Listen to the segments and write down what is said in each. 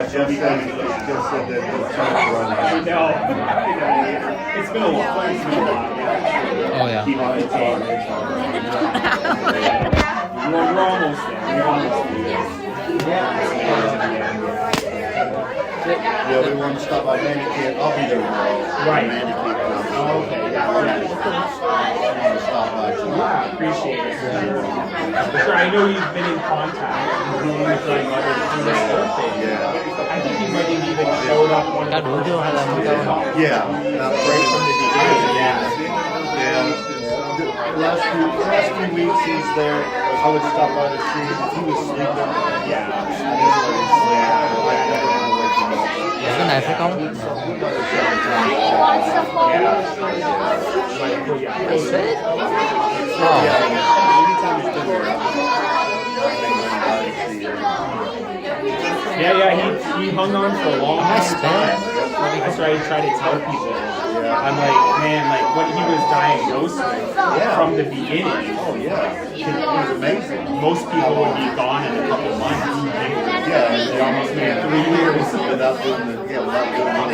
Just said that the time's running. I know. It's been a while. It's been a while. Oh yeah. We're almost there. We're almost there. Yeah, we want to stop by Manicure. I'll be there tomorrow. Right. Manicure. Oh, okay. Yeah. Stop by tomorrow. Yeah, appreciate it. For sure. I know you've been in contact with your mother on this birthday. Yeah. I think you might have even showed up one Cả đủ chưa hay là mới đâu? Yeah. right from the beginning. Yeah. Yeah. The last few weeks he's there. I would stop by to see him. He was sleeping. Yeah. Cái này phải không? Oh. Yeah, he hung on for a long Nice time. bed. That's why I try to tell people. I'm like, man, like what he was diagnosed with from the beginning. Oh yeah. It was amazing. Most people would be gone in a couple months. Yeah. They almost made 3 years. Without doing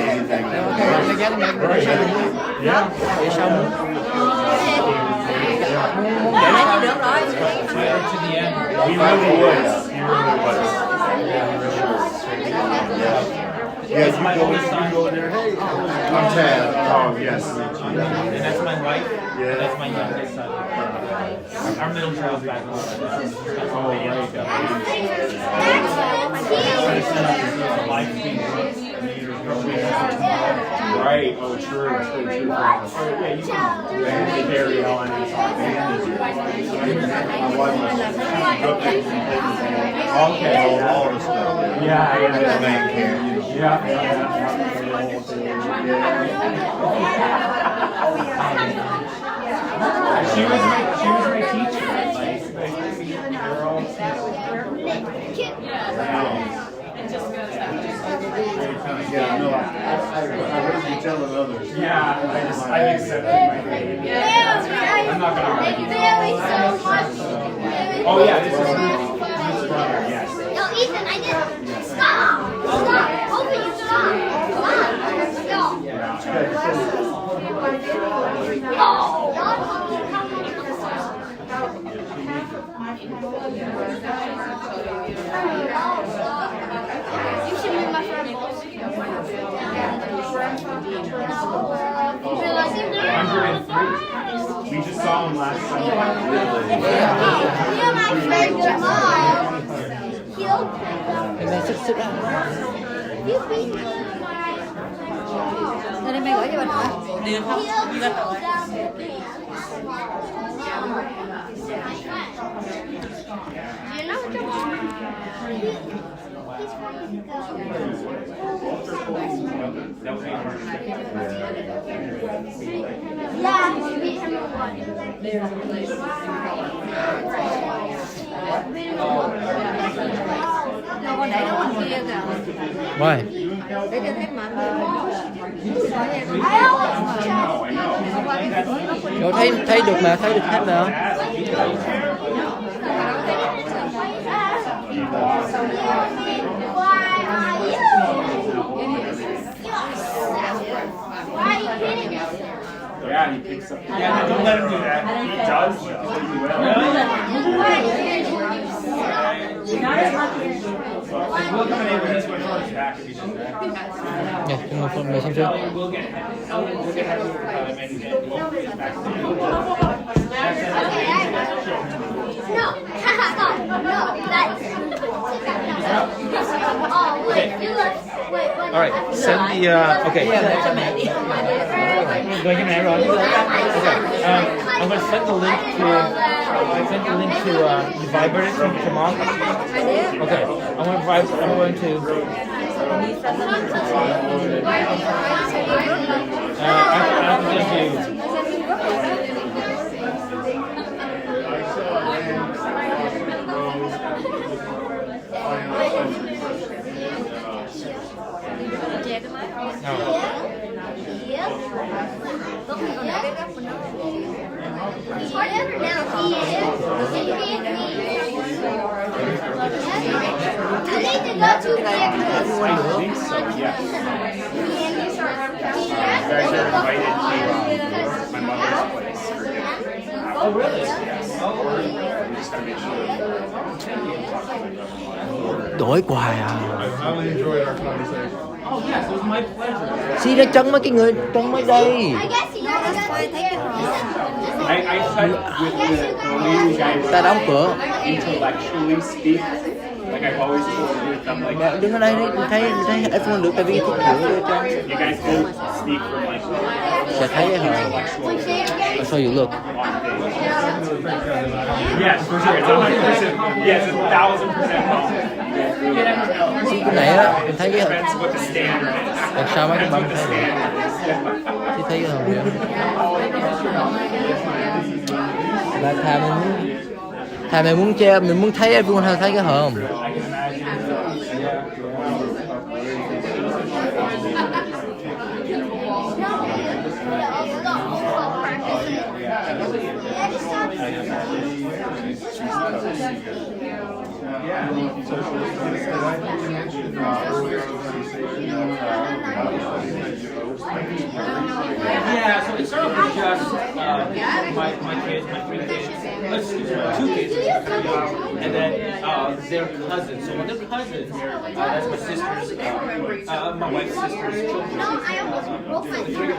anything. Yeah. Để xong. To the end. We really would. He really was. Yeah, you go there. Hey, I'm Tad. Oh, yes. And that's my wife. Yeah. And that's my youngest son. Our middle child's back home. Oh, right. Oh, true. Yeah, you can carry on and okay. All the stuff. Yeah. Bank here, you know. Yeah. She was my teacher. Like they're all Yeah, no, I heard you telling others. Yeah, I accepted my grade. I'm not gonna argue. Oh yeah, this is Ruth's brother. Yes. No, Ethan, I didn't. Stop! Stop! Open you stop! Stop! You should meet my friend. You realize him there? 103. We just saw him last Sunday. You're my friend Jamal. He'll Em đang sit down. you beat me. Nên em gửi cho bà nội. He'll pull down the pants. You know Jamal? He's from yeah, we beat him Đâu có để nó bên kia kìa. Why? Để cho thấy mạnh. Rồi thấy được mà, thấy được hết mà. Why are you hitting me? Yeah, he picks up. Yeah, don't let him do that. He does. He will. We'll come in here when he's going to his back if he does that. Dạ, chúng ta phần mười xong chưa? We'll get him and we'll put his back to you. No, no, that. Oh, wait, you look. Wait, All right, send the, okay. Going to Aaron. Okay, I'm going to send the link to the vibrator from Jamal. Okay, I'm going to Yeah. Tốt hơn còn cái góc mình nó Whatever now he is. I need to go to the I think so, yes. You guys are invited to my mother's place for dinner. Oh, really? Yes. I'm just gonna make sure. Đổi quà à. I highly enjoyed our conversation. Oh, yes, it was my pleasure. Xí ra chân mấy cái người chân mới đây. I guess he knows. coi thấy cái hòm. I touch with the way you guys Ta đóng cửa. intellectually speak. Like I've always told you with them, like Dạ, đứng ở đây đi, thấy iPhone được tại vì thích hiểu cho chân. you guys both speak from like Sẽ thấy cái hòm. I'll show you, look. yes, for sure. It's 100%. Yes, it's 1,000% possible. Xí cái này á, mình thấy cái hòm. Depends what the standard is. Làm sao mấy cái bấm The thấy được. standard is. Xí thấy cái hòm kìa. Là thà mày muốn che, mình muốn thấy iPhone hay thấy cái hòm. Yeah, so it started with just my kids, my 3 kids, excuse me, 2 kids, and then their cousins. So when they're cousins, that's my sister's, my wife's sister's children. No, I almost broke my finger.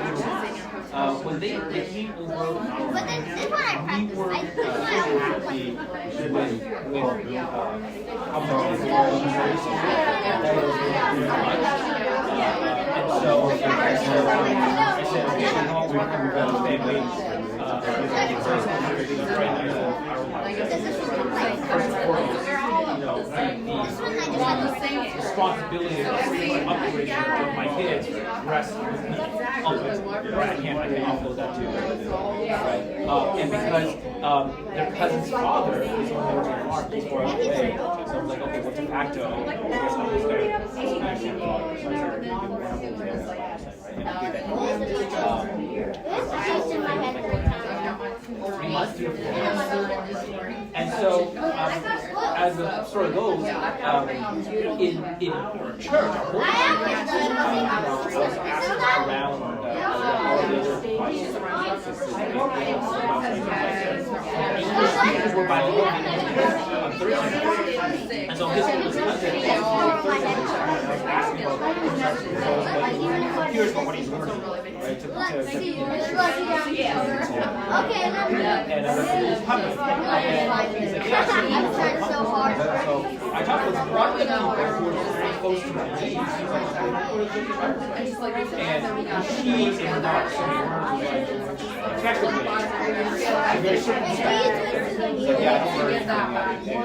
When they came over, But then this one I practiced. I almost broke responsibility of upbringing of my kids rests with me. Right, I can't offload that too. Right. And because their cousin's father is on the mark before I was away, so I was like, okay, what's a facto? I guess I'm just going to speak to father. So I said, you can one of them there, right? And I did that. And so, as the story goes, in church, our whole I was asked around all the other English speakers were bilingual on Thursday. And so his oldest cousin was asking about here's what he's learning, right? To Okay, and it was coming. And he's like, yeah, I'm trying so hard. so I talked with one of the people who were very close to my knees. And she is not saying words effectively. I'm very circumspect. Yeah, I don't learn anything.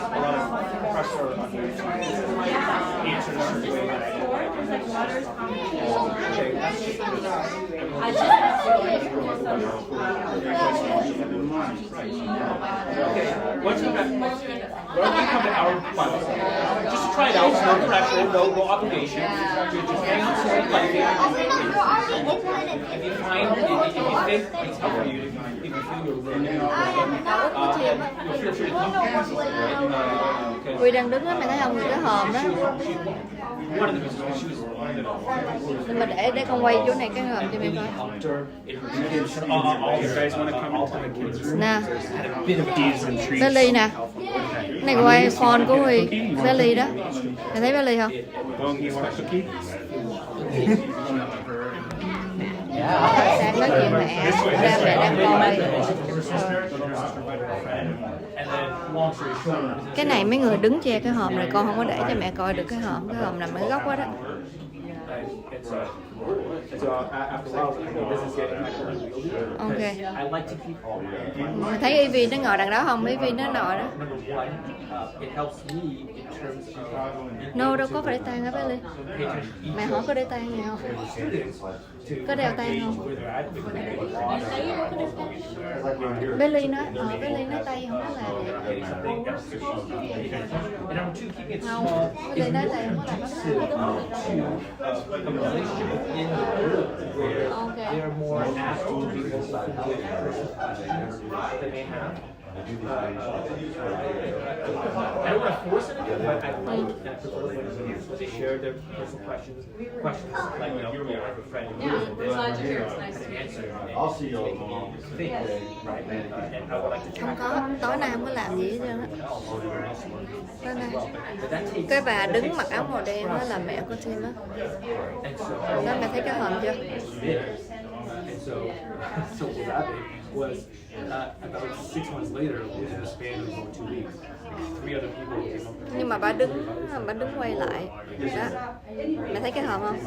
A lot of pressure on you to answer in a certain way that I Okay, once you come to our class, just try it out, no pressure, no obligation. Just hang on to it lightly. If you find, if you think it's helpful you, if you feel you're learning, you'll feel free to come to us. Quy đang đứng đó, mày thấy không, người cái hòm đó. Nhưng mà để con quay chỗ này cái hòm cho mày coi. You guys want to come into the kids' room? Nè, Bit of deeds and trees. bé Ly nè. Cái này quay phone của Huy, bé Ly đó. Mày thấy bé Ly không? Bông, you want a cookie? Đang nói chuyện mẹ, ra mẹ đang coi. Cái này mấy người đứng che cái hòm này, con không có để cho mẹ coi được cái hòm nằm ở góc đó đó. Ok. Thấy Ivy nó ngồi đằng đó không? Ivy nó ngồi đó. No, đâu có phải để tan hả bé Ly? Mẹ hỏi có để tan gì không? Có đeo tan không? Billy nói Tây không có làm getting something else to show. And number two, keeping it không. small Billy is nói Tây không có làm conducive nó đúng rồi. to a relationship within the group where Okay. they are more asked to be more open with personal questions that they may have. I don't want to force anything, but I like that prefer when they share their personal questions like, you know, I have a friend who is this, glad you're here. It's nice to an meet answer. I'll see you Make tomorrow. me think, right? And I would like to Không có, tối nay không có làm gì hết trơn á. Tối nay. But that takes, Cái bà đứng mặc áo màu đen đó là mẹ của Tim á. and so Đó mẹ thấy cái hình chưa? And so what happened was about 6 months later, within a span of about 2 weeks, 3 other people came up. Nhưng mà bà đứng quay lại. Đó. Mẹ thấy cái hình không?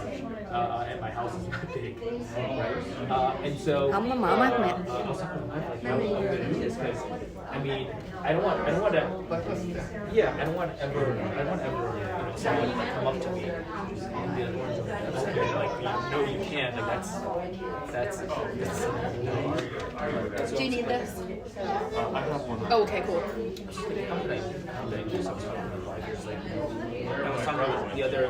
And my house is not big, right? And so Không có mở mắt mẹ. I was like, how are you gonna do this? Because I mean, I don't want to. Yeah, I don't want ever, you know, someone to come up to me and be like, like, no, you can't. Like that's. Do you need this? I have one. Oh, okay, cool. How could I do something with my wife? It's like, I was talking with the other,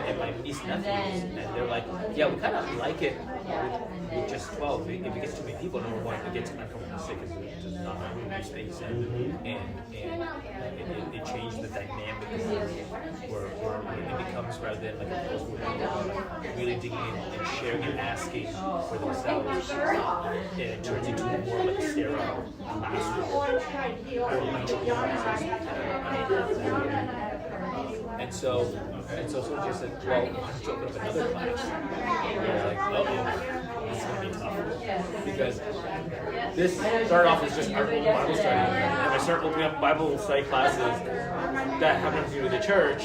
and my niece and nephews, and they're like, yeah, we kind of like it with just 12. If it gets too many people, number one, it gets uncomfortable sick because it's just not enough space, and it changed the dynamic where it becomes rather than like a close group, really digging in and sharing and asking for themselves, and it turns into more like a sterile classroom or and so someone just said, well, why don't you open up another class? And I was like, this is gonna be tough because this started off as just our own Bible study, and I started opening up Bible study classes that have nothing to do with the church.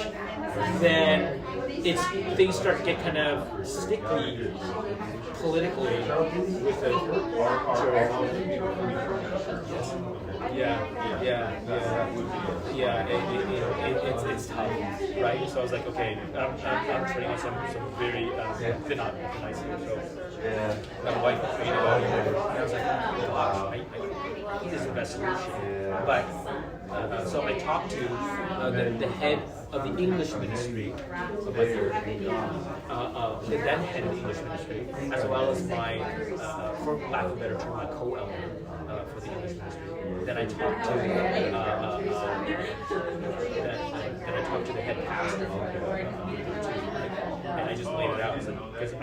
Then things start to get kind of sticky politically with the church. It's tough, right? So I was like, okay, I'm treading on some very thin ice here. So my wife was thinking about it, and I was like, oh gosh, I think this is the best solution. But so I talked to the head of the English ministry, the then head of the English ministry, as well as my, for lack of a better term, my co-elder for the English ministry. Then I talked to the head pastor, and I just laid it out. Because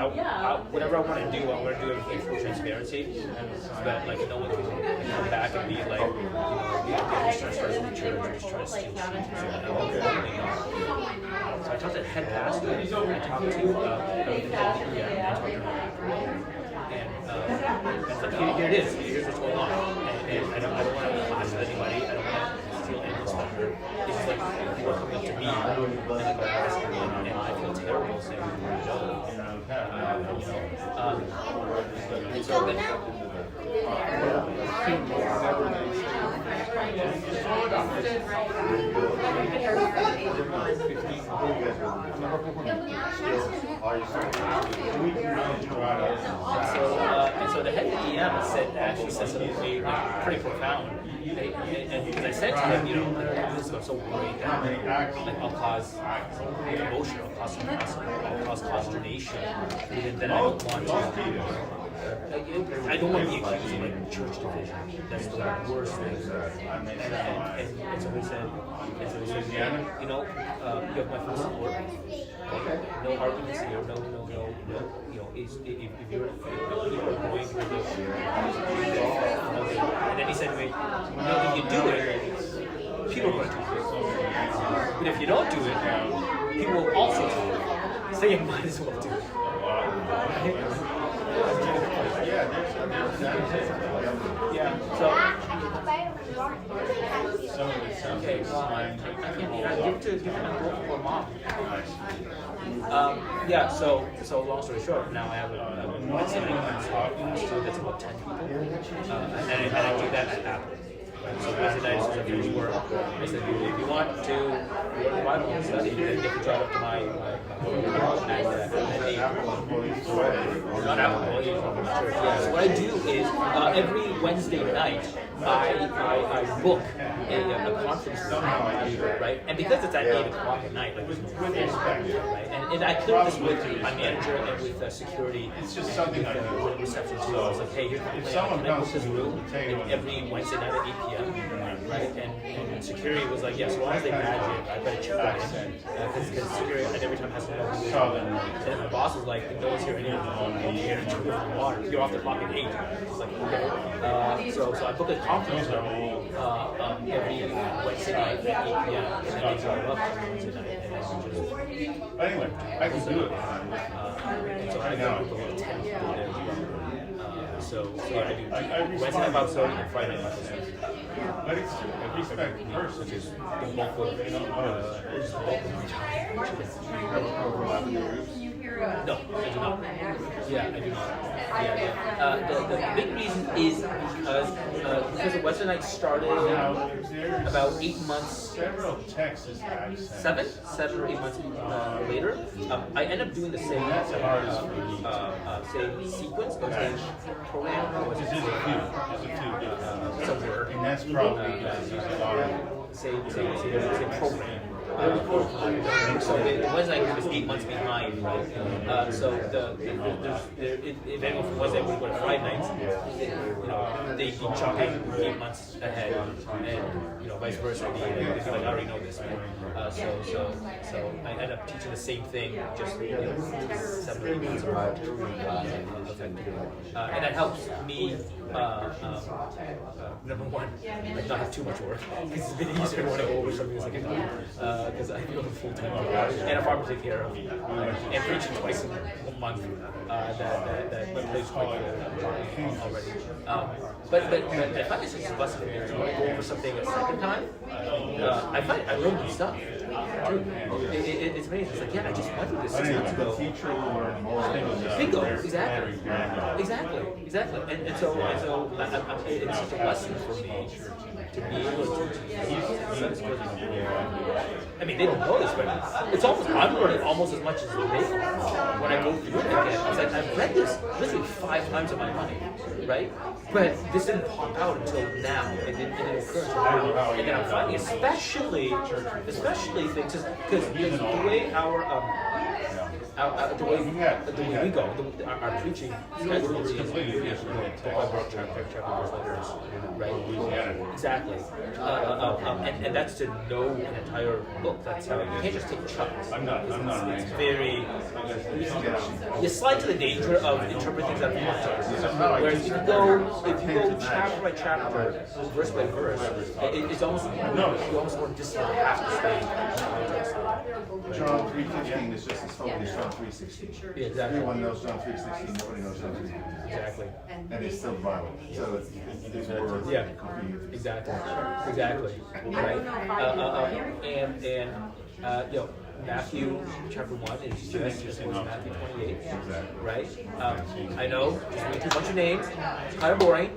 whatever I want to do, I want to do everything for transparency, so that like no one can come back and be like, you know, yeah, just trying to start the church, or just trying to steal sheep. So I talked to the head pastor, I talked to I talked to her. And it's like, here it is. Here's what's going on. And I don't want to clash with anybody. I don't want to steal anyone's thunder. It's just like people are coming up to me and like are asking me, and I feel terrible saying no. And so then. And so the head of the EM actually said something to me like, pretty profound. And because I said to him, you know, like, I'm so worried that like, I'll cause emotion, I'll cause some hassle, I'll cause consternation, and then I don't want to. I don't want to be accused of like church division. That's the worst thing. And so he said, yeah, you know, you have my full support. No arguments here. No. You know, if you're people are going through this, and then he said to me, you know, if you do it, people are going to talk. But if you don't do it, people will also talk. So you might as well do it. Yeah. So. Okay. Well, I can't give him a book for mom. Yeah. So long story short, now I have a Wednesday night class that's about 10 people, and I do that at Apple. So Wednesday nights was after work. I said, if you want to learn the Bible and study, then you can drive up to my not applicable. Yeah. So what I do is every Wednesday night I book a conference room, right? And because it's at 8 o'clock at night, like there's no right? And I cleared this with my manager and with security. It's just something I do. With reception too. I was like, hey, here's the plan. Can I book this room every Wednesday night at 8 p.m. Right? And security was like, yeah, so long as they badge it, I better check it in. Because security at every time has to know who it is. And my boss was like, no one's here anymore. You're in the water. You're off the clock at 8. It's like, okay. So I booked a conference room every Wednesday night at 8 p.m. And then they drive up on Wednesday night. And then just, Anyway, I can do it. so I got a little 10 people there as well. So yeah, I do Wednesday night Bible study and Friday night Bible study. But it's respect first, which is The bulk of which is the bulk of my time. No, I do not. Yeah, I do not. Yeah. The big reason is because the Wednesday night started about 8 months. several Texas guys. 7 or 8 months later, I end up doing the same same sequence of same program. Is it two? Somewhere. And that's probably because he's a lot of Same program. So the Wednesday night was 8 months behind, right? So if anyone from Wednesday would go to Friday nights, they'd be jumping 8 months ahead, and vice versa. They'd be like, I already know this, right? So I end up teaching the same thing, just 7 or 8 months apart, and that helps me. Number one, like not have too much work. It's a bit easier when I go over something that's like because I feel the full-time job and a farm to take care of, and preaching twice a month. That plays quite good already. But I find it's just a blessing for me to go over something a second time. I find I learn new stuff. It's amazing. It's like, yeah, I just went through this 6 months ago. teacher will learn more. Bingo, exactly. And so it's such a blessing for me to be able to teach. I mean, they don't know this, but it's almost, I'm learning almost as much as they are when I go through it again. It's like, I've read this literally 5 times in my life, right? But this didn't pop out until now. It didn't occur until now. And then I'm finding, especially things, because the way the way we go, our preaching schedule is right? Exactly. And that's to know an entire book. That's how you can't just take chunks. It's very. You slide to the danger of interpreting things out of context. Whereas if you go chapter by chapter, verse by verse, it's almost you almost more disciplined. You have to stay in context. John 3:15 is just as funny as John 3:16. Yeah, exactly. Everyone knows John 3:16. Nobody knows John 3:16. Exactly. And it's still the Bible. So it's words. Yeah. Exactly. Right. Matthew chapter 1 is just as well as Matthew 28, right? I know, just read through a bunch of names, it's kind of boring,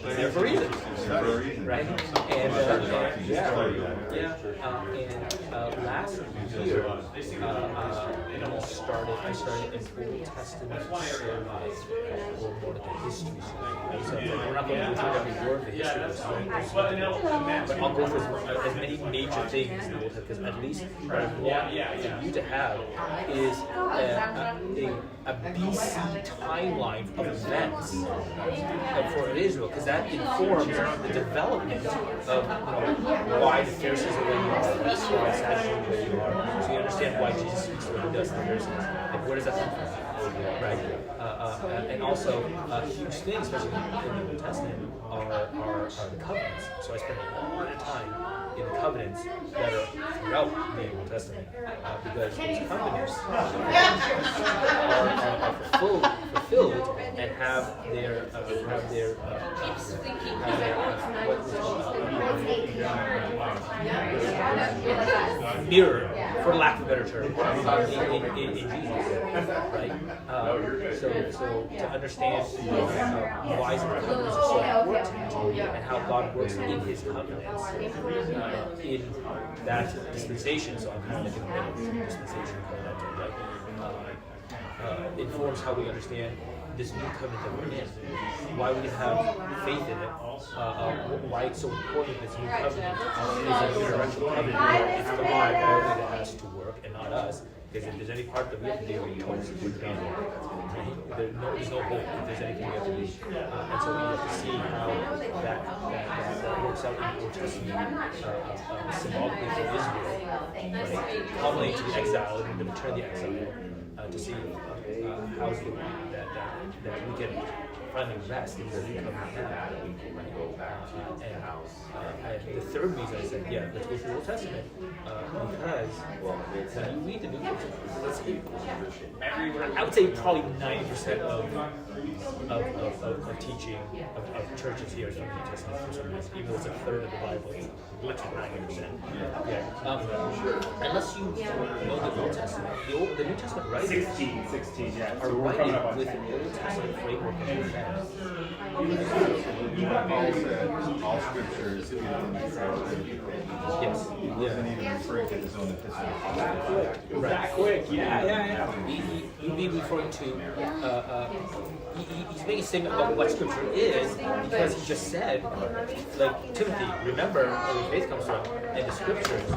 but they're for a reason, right? And last year, I started an Old Testament series or more like a history series. So we're not going to go through every word of the history of the story, but I'll go through as many major things in the Old Testament, because at least what I want for you to have is a BC timeline of events for Israel, because that informs the development of why the Pharisees are where you are, why Sadducees are where you are, so you understand why Jesus speaks the way he does to the Pharisees. Like, where does that come from? Right? And also, a huge thing, especially in the New Testament, are the covenants. So I spend a lot of time in the covenants that are throughout the Old Testament, because those covenants are fulfilled and have their mirror for lack of a better term, in Jesus, right? So to understand why the covenants are so important and how God works in His covenants in that dispensation. So I'm kind of looking at the dispensation covenant, right? Informs how we understand this new covenant that we're in, why we have faith in it, why it's so important this new covenant is an interactional covenant where it's God that has to work and not us. Because if there's any part that we have to do, we're done. There's no hope if there's anything we have to do. And so we have to see how that works out in the Old Testament symbolically for Israel, right? Culminating to the exile and the return of the exile, to see how that we can finally rest in the new covenant now. And the third reason I said, yeah, let's go through the Old Testament, because when you read the New Testament, I would say probably 90% of teaching of churches here is from the New Testament for some reason. Even though it's a third of the Bible, it's literally 90%. Yeah. Unless you know the Old Testament, the New Testament writers 16, yeah. are So we're coming writing up on with 10. the Old Testament framework of understanding. Even Paul said all scripture is given in Yes. He wasn't even referring to his own epistle. Right. Quick, yeah. He'd be referring to, he's making a statement about what scripture is because he just said, like, Timothy, remember where your faith comes from, and the scriptures,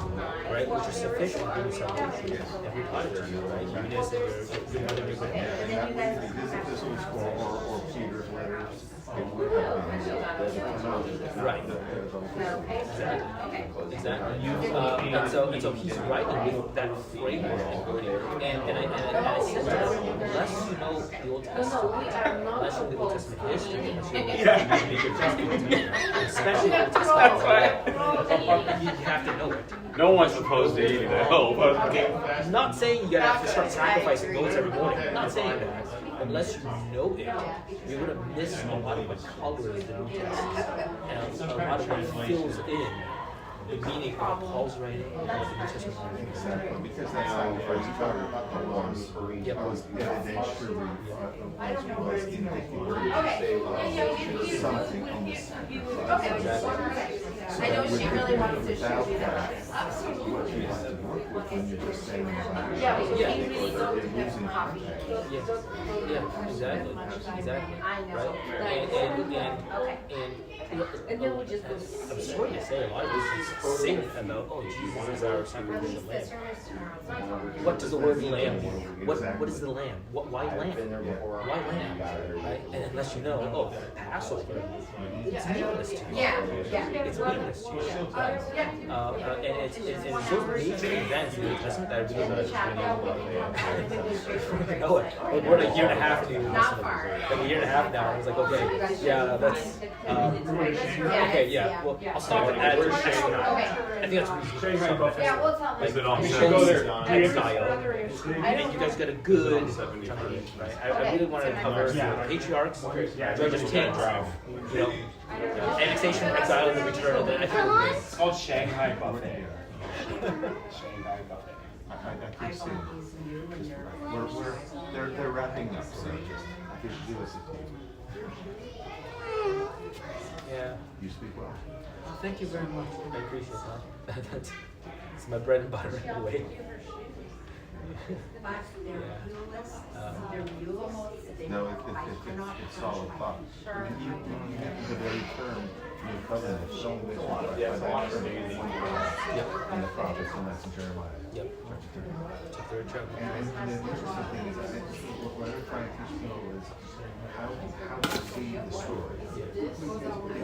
right, which are sufficient to bring you salvation. Every part of you, right? Eunice and your mother, your grandmother. His epistles or Peter's letters, it would have been Right. Exactly. And so he's writing with that framework. And I said to him, unless you know the Old Testament, unless you know the Old Testament history, unless you know especially the Old Testament, you have to know it. No one's supposed to eat it, I hope. I'm not saying you gotta have to start sacrificing goats every morning. I'm not saying that. Unless you know it, you're gonna miss a lot of what colors the New Testament, and a lot of what fills in the meaning of what Paul's writing and what the New Testament is. Exactly, because that's how Christ taught was evidentially was indicative something on this. I know she really wants to without show you that, that. what you have to work with when you're just saying about Yeah, we Yeah. really or don't they're have losing coffee. contact. Yeah, exactly. I know. Right? And then we just go. I'm sorry to say, a lot of this is saying about, oh, Jesus is our sacrificial lamb. What does the word lamb mean? What is the lamb? Why lamb? Why lamb? Right? And unless you know, oh, Passover, it's meaningless to you. Yeah. It's meaningless to you. And it's those major events in the New Testament that I really want to know it. Like, we're like a year and a half into the New Testament. Like a year and a half now, I was like, okay, yeah, that's okay, yeah. Well, I'll stop at that. I think that's reasonable. Yeah, we'll tell Is them. it on You there? go there, and you guys got a good chunk of it, right? I really wanted to cover patriarchs, judges, kings, you know, annexation, exile, and the return. And then I think It's called Shanghai Buffet. Shanghai Buffet. I keep seeing they're wrapping up, so I could give us yeah. you speak well. Thank you very much. I appreciate that. It's my bread and butter in a way. No, it's solid thought. Even the very term new covenant is so mixed by that term in the prophets, and that's in Jeremiah. Yep. Chapter 3. And the interesting thing is, what I'm trying to teach people is how to see the story.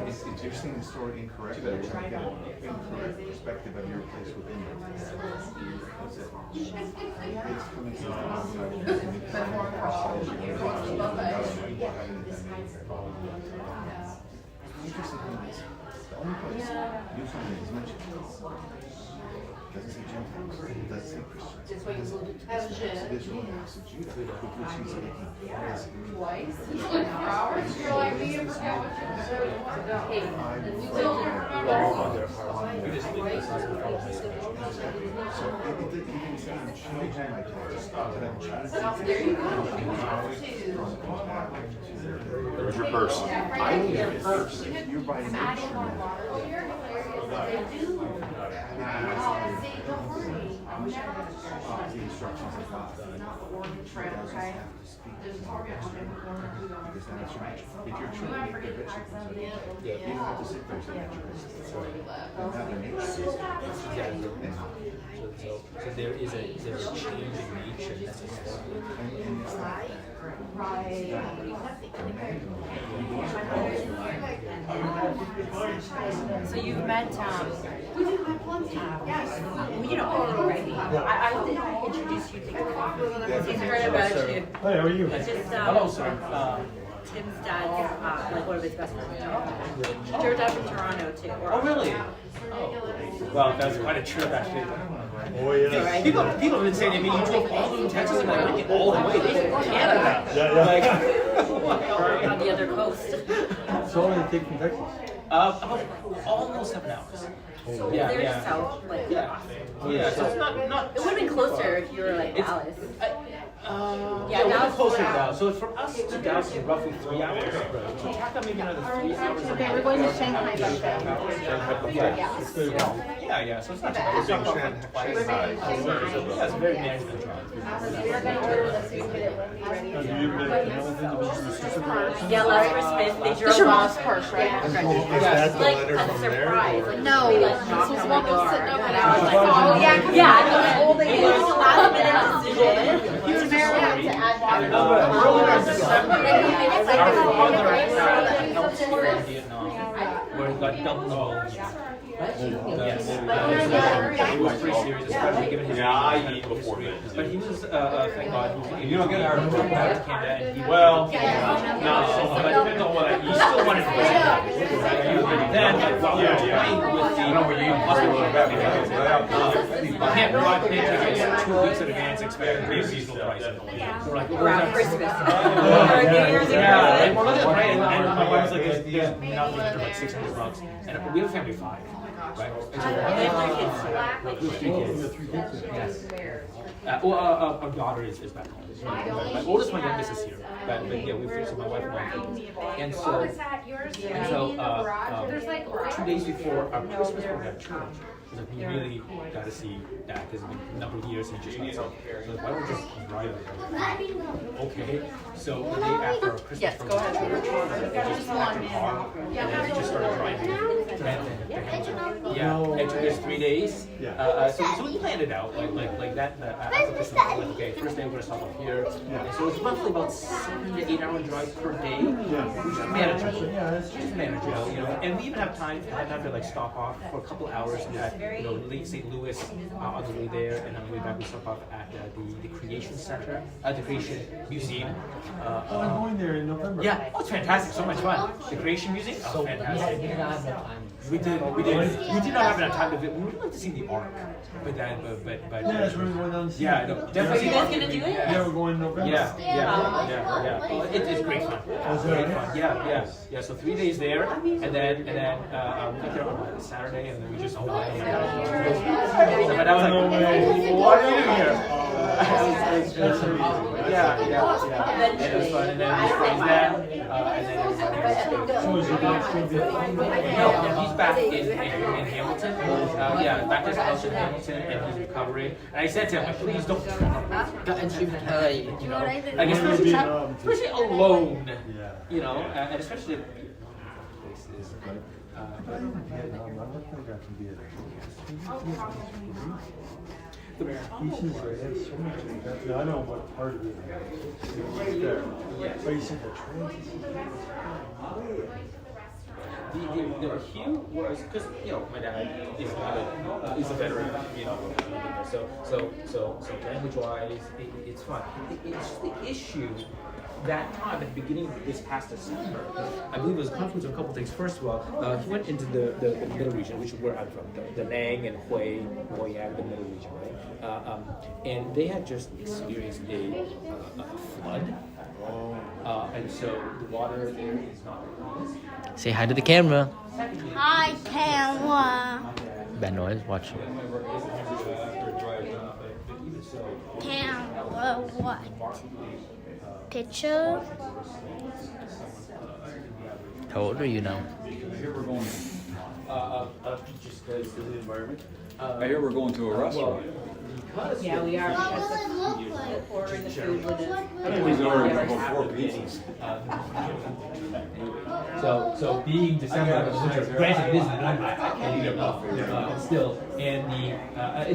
If you're seeing the story incorrectly, you're trying to get an incorrect perspective of your place within it. That's it. It's coming to the interesting thing is, the only place usually is mentioned doesn't say Gentiles, it doesn't say Christians. It says Israel and the house of Judah, with which he's making his Twice. 24 hours. You're like me, you forgot what you said. Still remember. So it didn't say I'm changing my text, but I'm changing There you go. There's your verse. I will get it first. You're by nature. The instructions of God. Okay. Because that's right. If you're trying to make their vegetables, you don't have to sit there and say, you have the nature. So there is a change in nature necessary. And it's like So you've met, you know, already. I didn't introduce you to him. He's heard about you. Hi, how are you? It's just, Hello, sir. Tim's dad's, like one of his best friends. They're down from Toronto too. Oh, really? Oh. Well, that's quite a trip, actually. Oh, yeah. People have been saying to me, you drove all the way to Texas and like all the way to Canada. Yeah, yeah. Like, On the other coast. So long to take from Texas? Almost 7 hours. Yeah, they're south, like. Yeah. Yeah, so it's not. It would have been closer if you were like Dallas. Yeah, we're closer to Dallas. So from us to Dallas is roughly 3 hours. So tack on maybe another 3 hours. Okay, we're going to Shanghai Yeah. So it's not too bad. It's not twice. Yeah, it's a very manageable drive. Yeah, last Christmas they drove This your off. mom's purse, right? Yeah. That's the Like letter a from surprise. there? Like, No. we, like, This knocked was on one the that was door. sitting over And there. I was like, Oh, yeah. yeah, Old it was a last minute decision. He was married to add water. Earlier in December, our father helped here in Vietnam, where he got double pneumonia. Yes. It was pretty serious, especially given his age. Before then. But he was, thank God, you don't get our back to Canada, and he not so much. But depends on what you still wanted to visit. Then, while we were playing with the hospital, you can't buy plane tickets 2 weeks in advance, expect pretty reasonable prices. So we're like, Around Christmas. Yeah, New Year's and and we're Christmas. looking at it, and my wife's like, there's nothing under like $600, and we have a family of 5, right? And so, 3 kids. Yes. Well, our daughter is back home. My oldest, my youngest is here. But yeah, we've so my wife and I. And so 2 days before our Christmas, we're at church. I was like, we really got to see that because it's been a number of years since you just got so. So why don't we just drive it? Okay. So the day after our Christmas program, we just packed our car and then we just started driving. Yeah, it took us 3 days. So we planned it out like that. After Christmas, like, okay, first day we're gonna stop up here. And so it's roughly about 7 to 8 hour drive per day, which is manageable. It's manageable, you know. And we even have time to like stop off for a couple hours at St. Louis on the way there, and on the way back we stop off at the Creation Center, the Creation Museum. I'm going there in November. Yeah, it's fantastic, so much fun. The Creation Museum, fantastic. We did not have enough time to visit. We would like to see the Ark, but Yeah, that's where we're going down to see. yeah, no, Are definitely. you guys gonna do it? Yeah, we're going in November. Yeah. Well, it's great fun. Great fun. Yeah. So 3 days there, and then we got there on Saturday, and then we just. But I was like, what are you doing here? Yeah. And it was fun, and then we stayed there, and then everybody So is it next going to be? No, he's back in Hamilton. Back to his house in Hamilton, and he's recovering. And I said to him, please don't. Các anh chim thời. You know, like especially alone. You know, and especially. I don't think I can be it. He seems to have so much of that. I know what part of it is there. But he said the train. the hue was because my dad is a veteran, so language wise it's fine. It's the issue that time at the beginning of this past December. I believe it was a confluence of a couple things. First of all, he went into the middle region, which is where I'm from, the Nang and Huiyang, the middle region, right? And they had just experienced a flood. And so the water there is not. Say hi to the camera. Hi, camera. Bad noise. Watch. Camera, what? Picture? How old are you now? Here we're going. Just because of the environment. I hear we're going to a restaurant. Yeah, we are. What will it look like? Ordering the food with it. I always order about 4 pizzas. So being December, granted this is and still, and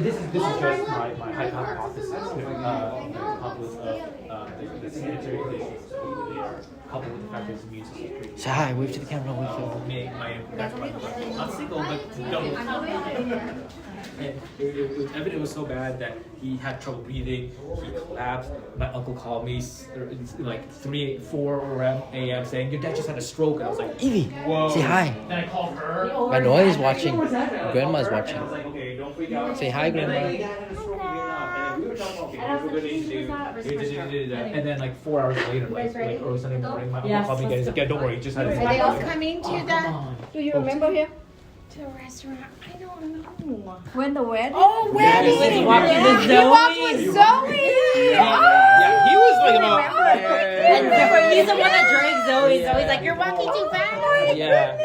this is just my hypothesis. The sanitary conditions coupled with the fact that it's immune system pretty. Say hi. Wave to the camera. Wave to the Not single, but double. And it was evident it was so bad that he had trouble breathing. He collapsed. My uncle called me like 4 a.m. saying, "Your dad just had a stroke." And I was like, Evie, "Whoa!" say hi. Then I called her. My noise is watching. Grandma's I was watching. like, "Okay, don't freak out." Say hi, Grandma. And then we were talking about, okay, here's what we need to do. And then like 4 hours later, like early Sunday morning, my uncle called me again. He's like, "Yeah, don't worry, he just had a Are they all stroke." coming to do you remember him? To a restaurant? I don't know. When the wedding? Oh, wedding! He walked with He walked with Zoe! Yeah, he was like about. He's the one that drags Zoe. Zoe's like, you're walking too fast. Yeah.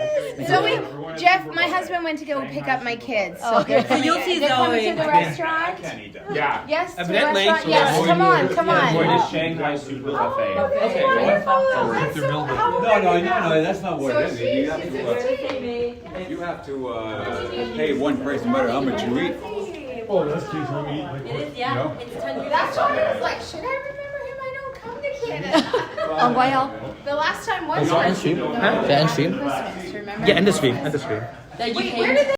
Zoe, Jeff, my husband went to go pick up my kids. So they're coming, you'll see they're coming Zoe. to the restaurant? Yeah. Yes, to the Evidently. restaurant? Yes, come on, come Or on. this Shanghai Super Buffet. Okay. No, that's not what it is. You have to pay one price no matter how much you eat. Oh, that's cute. Let me eat my It is, yeah. It's $10. That's why I was like, should I remember him? I don't come to Canada. Ông quay không? The last time was Is that end stream? Is that end stream? Christmas, remember? Yeah, end the stream. End the stream. That you Wait, paid. where did they